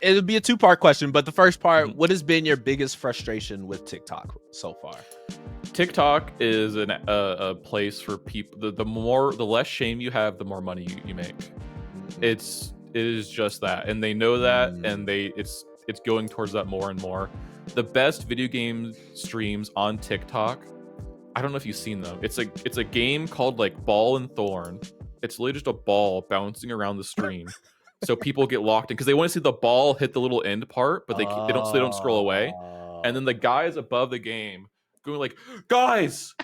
It'll be a two-part question, but the first part, what has been your biggest frustration with TikTok so far? TikTok is a place for people. The less shame you have, the more money you make. It is just that, and they know that, and it's going towards that more and more. The best video game streams on TikTok, I don't know if you've seen them. It's a game called like Ball and Thorn. It's literally just a ball bouncing around the stream. So people get locked in because they want to see the ball hit the little end part, but they don't scroll away. And then the guys above the game going like, guys,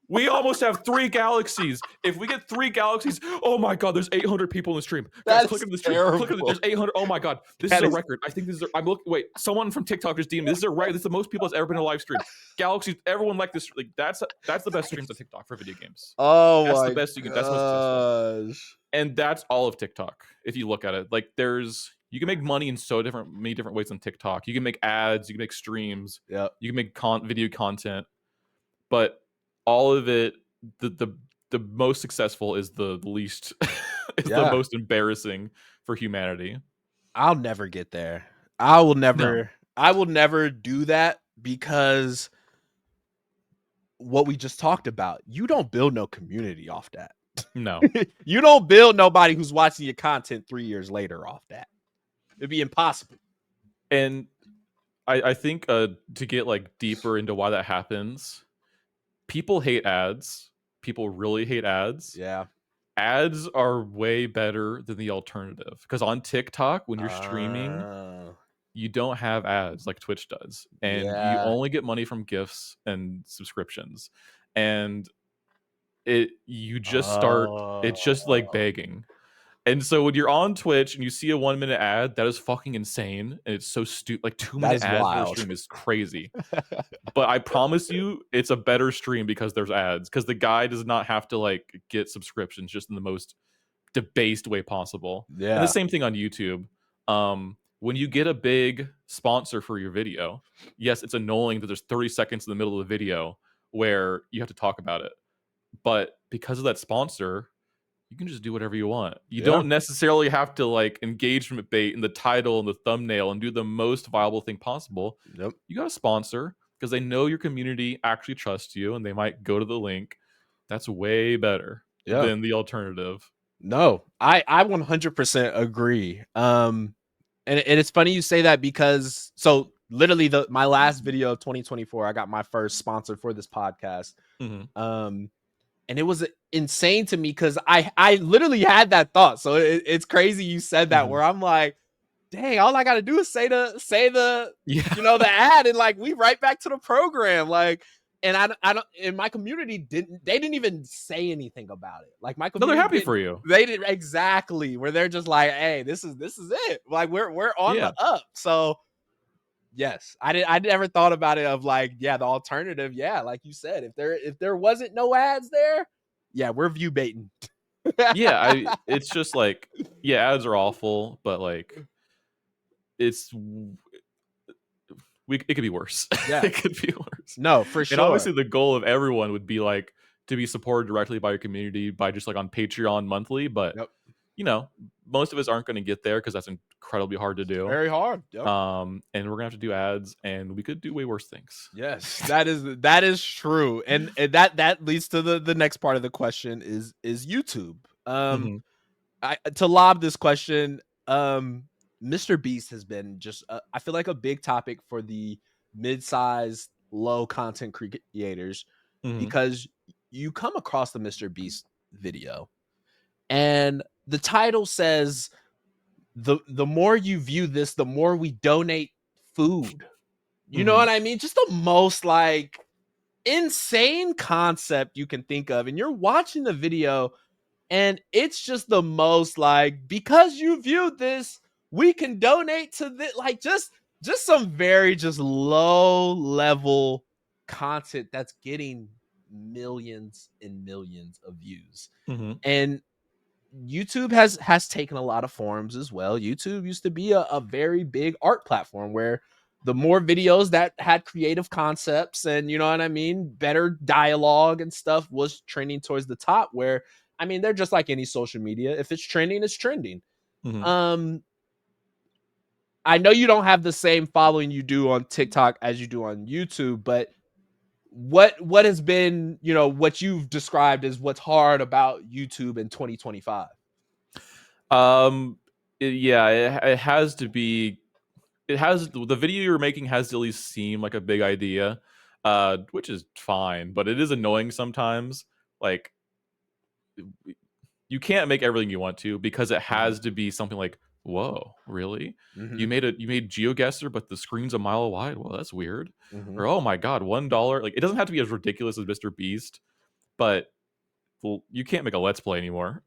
we almost have 3 galaxies. If we get 3 galaxies, oh my god, there's 800 people in the stream. Guys, click on the stream. Click on there's 800. Oh my god, this is a record. I think this is. I'm looking. Wait, someone from TikTok just DM'd me. This is a record. This is the most people that's ever been in a live stream. Galaxies. Everyone like this. Like that's the best streams on TikTok for video games. Oh that's my the best you can. That's most successful. And that's all of TikTok. If you look at it, like you can make money in many different ways on TikTok. You can make ads. You can make streams. Yeah. You can make video content, but all of it, the most successful is the least the most embarrassing for humanity. I'll never get there. I will never do that because what we just talked about, you don't build no community off that. No. You don't build nobody who's watching your content 3 years later off that. It'd be impossible. And I think to get like deeper into why that happens, people hate ads. People really hate ads. Yeah. Ads are way better than the alternative. Because on TikTok, when you're streaming, you don't have ads like Twitch does. And you only get money from gifts and subscriptions. And it's just like begging. And so when you're on Twitch and you see a 1 minute ad, that is fucking insane. And it's so stupid. Like 2 minute ads for a stream is crazy. But I promise you, it's a better stream because there's ads. Because the guy does not have to like get subscriptions just in the most debased way possible. Yeah. And the same thing on YouTube. When you get a big sponsor for your video, yes, it's annoying that there's 30 seconds in the middle of the video where you have to talk about it. But because of that sponsor, you can just do whatever you want. You don't necessarily have to like engagement bait in the title and the thumbnail and do the most viable thing possible. Yep. You got a sponsor because they know your community actually trusts you and they might go to the link. That's way better than the alternative. No, I 100% agree. And it's funny you say that because literally my last video of 2024, I got my first sponsor for this podcast. And it was insane to me because I literally had that thought. So it's crazy you said that where I'm like, dang, all I got to do is say the the ad and like we right back to the program. Like, and I don't in my community didn't even say anything about it. Like my community, they're happy for you. They did exactly where they're just like, hey, this is it. Like we're on the up. So yes, I never thought about it of like, the alternative. Yeah, like you said, if there wasn't no ads there, we're view baiting. It's just like, ads are awful, but like it could be worse. Yeah, it could be worse. No, for sure. And obviously the goal of everyone would be like to be supported directly by your community by just like on Patreon monthly, but most of us aren't going to get there because that's incredibly hard to do. Very hard. Yep. And we're gonna have to do ads, and we could do way worse things. Yes, that is true, and that leads to the next part of the question is YouTube. To lob this question, Mr. Beast has been just I feel like a big topic for the mid-sized, low content creators because you come across the Mr. Beast video, and the title says, the more you view this, the more we donate food. You know what I mean? Just the most like insane concept you can think of. And you're watching the video and it's just the most like, because you viewed this, we can donate to this. Like just some very just low level content that's getting millions and millions of views. And YouTube has taken a lot of forms as well. YouTube used to be a very big art platform where the more videos that had creative concepts and, you know what I mean, better dialogue and stuff was trending towards the top, where I mean, they're just like any social media. If it's trending, it's trending. I know you don't have the same following you do on TikTok as you do on YouTube, but what has been, you know, what you've described as what's hard about YouTube in 2025? It has to be. It has the video you're making has to at least seem like a big idea, which is fine, but it is annoying sometimes. Like, you can't make everything you want to because it has to be something like, whoa, really? You made GeoGuessr, but the screen's a mile wide. Well, that's weird. Or, oh my god, $1. Like, it doesn't have to be as ridiculous as Mr. Beast, but you can't make a Let's Play anymore.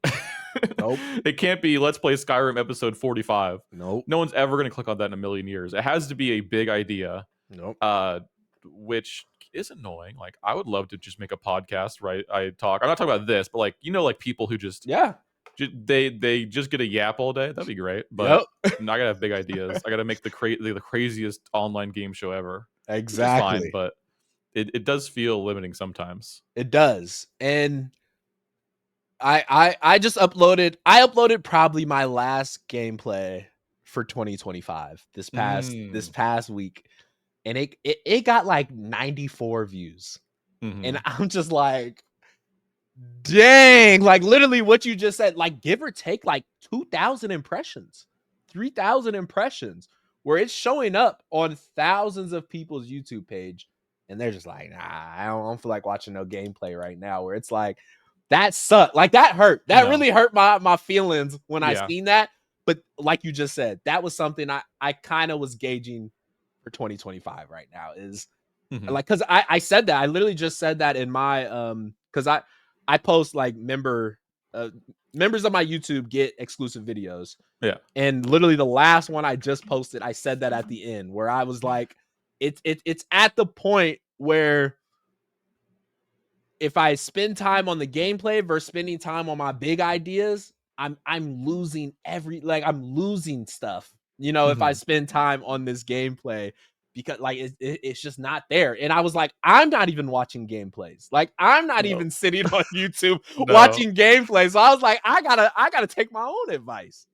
Nope. It can't be Let's Play Skyrim episode 45. Nope. No one's ever going to click on that in a million years. It has to be a big idea. Nope. Which is annoying. Like, I would love to just make a podcast, right? I'm not talking about this, but like, you know, like people who just they just get a yap all day. That'd be great. But I gotta have big ideas. I gotta make the craziest online game show ever. Exactly. Which is fine, but it does feel limiting sometimes. It does. And I just uploaded probably my last gameplay for 2025 this past week, and it got like 94 views. And I'm just like, dang, like literally what you just said, like give or take like 2,000 impressions, 3,000 impressions, where it's showing up on thousands of people's YouTube page, and they're just like, nah, I don't feel like watching no gameplay right now. Where it's like, that sucked. Like that hurt. That really hurt my feelings when I seen that. But like you just said, that was something I kind of was gauging for 2025 right now is like, cause I said that. I literally just said that in my cause I post like members of my YouTube get exclusive videos. Yeah. And literally the last one I just posted, I said that at the end where I was like, it's at the point where if I spend time on the gameplay versus spending time on my big ideas, I'm losing I'm losing stuff, you know, if I spend time on this gameplay, because like it's just not there. And I was like, I'm not even watching gameplays. Like I'm not even sitting on YouTube watching gameplays. So I was like, I gotta take my own advice.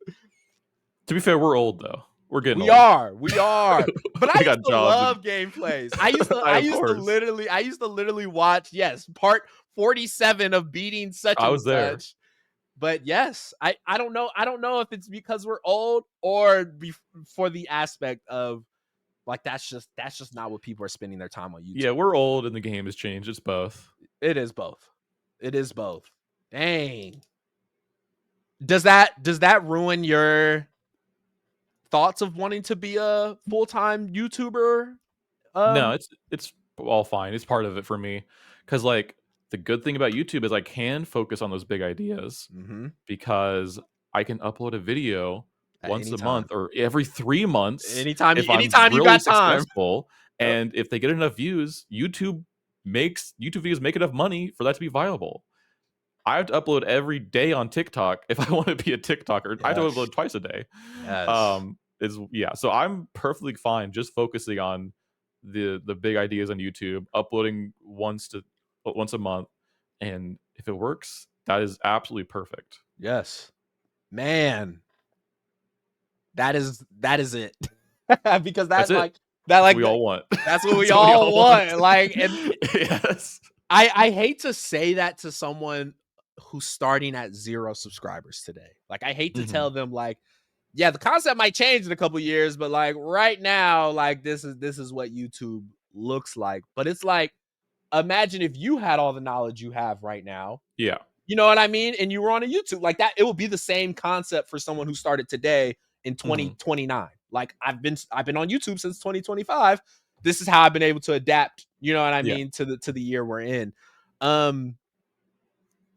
To be fair, we're old though. We're getting old. We are. But I used to love gameplays. I used to literally watch, part 47 of beating such and such. But yes, I don't know. I don't know if it's because we're old or for the aspect of like that's just not what people are spending their time on YouTube. Yeah, we're old and the game has changed. It's both. It is both. It is both. Dang. Does that ruin your thoughts of wanting to be a full-time YouTuber? No, it's all fine. It's part of it for me. Because like the good thing about YouTube is I can focus on those big ideas because I can upload a video once a month or every 3 months. Anytime if really you got successful, time. And if they get enough views, YouTube videos make enough money for that to be viable. I have to upload every day on TikTok if I want to be a TikToker. I have to upload twice a day. So I'm perfectly fine just focusing on the big ideas on YouTube, uploading once a month, and if it works, that is absolutely perfect. Yes, man, that is it. Because that's like what we all want. That's what we all want. Like, and yes, I hate to say that to someone who's starting at 0 subscribers today. Like, I hate to tell them like, yeah, the concept might change in a couple years, but like right now, like this is what YouTube looks like. But it's like, imagine if you had all the knowledge you have right now. Yeah. You know what I mean? And you were on a YouTube like that. It would be the same concept for someone who started today in 2029. Like I've been on YouTube since 2025. This is how I've been able to adapt, you know what I mean, to the year we're in.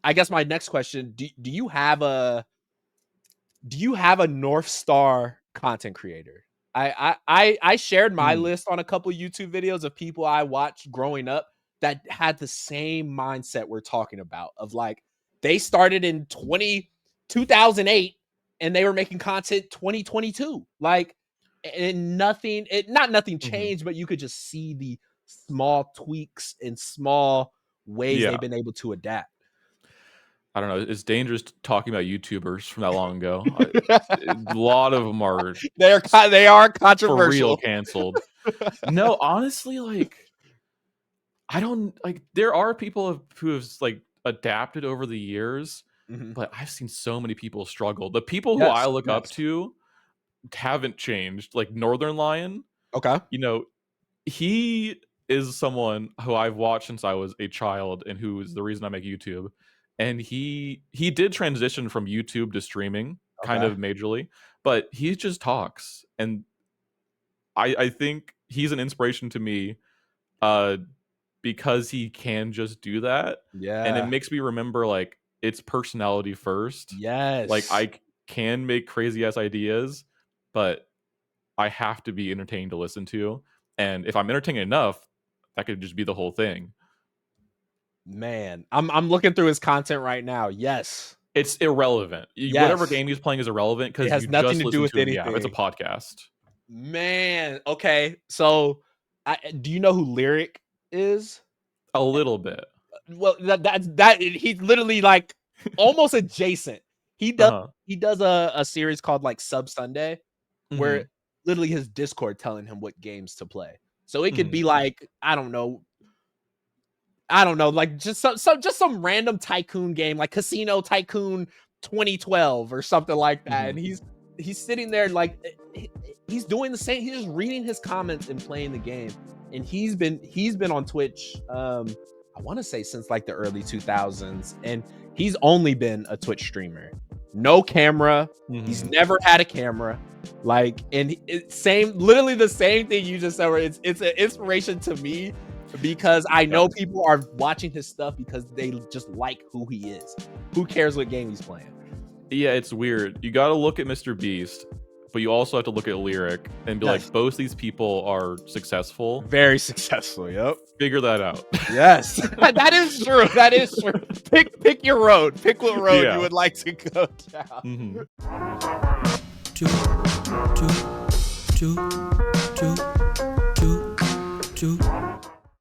I guess my next question, do you have a North Star content creator? I shared my list on a couple YouTube videos of people I watched growing up that had the same mindset we're talking about of like, they started in 2008 and they were making content 2022. Like, and nothing changed, but you could just see the small tweaks and small ways they've been able to adapt. I don't know. It's dangerous talking about YouTubers from that long ago. A lot of them are they are for controversial. real canceled. No, honestly, like I don't like. There are people who have like adapted over the years, but I've seen so many people struggle. The people who I look up to haven't changed. Like Northernlion. Okay. You know, he is someone who I've watched since I was a child and who is the reason I make YouTube. And he did transition from YouTube to streaming kind of majorly, but he just talks. And I think he's an inspiration to me because he can just do that. Yeah. And it makes me remember like it's personality first. Yes. Like I can make crazy ass ideas, but I have to be entertaining to listen to. And if I'm entertaining enough, that could just be the whole thing. Man, I'm looking through his content right now. Yes. It's irrelevant. Yes. Whatever game he's playing is irrelevant because it has you nothing just to listen do with to him. anything. Yeah, it's a podcast. Man, okay. So, do you know who Lyric is? A little bit. Well, that he's literally like almost adjacent. He does a series called like Sub Sunday, where literally his Discord telling him what games to play. So it could be like I don't know, like just some random tycoon game, like Casino Tycoon 2012 or something like that. And he's sitting there like he's doing the same. He's just reading his comments and playing the game. And he's been on Twitch. I want to say since like the early 2000s, and he's only been a Twitch streamer. No camera. He's never had a camera. Like, and literally the same thing you just said. Where it's an inspiration to me because I know people are watching his stuff because they just like who he is. Who cares what game he's playing? Yeah, it's weird. You got to look at Mr. Beast, but you also have to look at Lyric and be like, both these people are successful. Very successful. Yep. Figure that out. Yes. That is true. That is true. Pick your road. Pick what road you would like to go down. Two.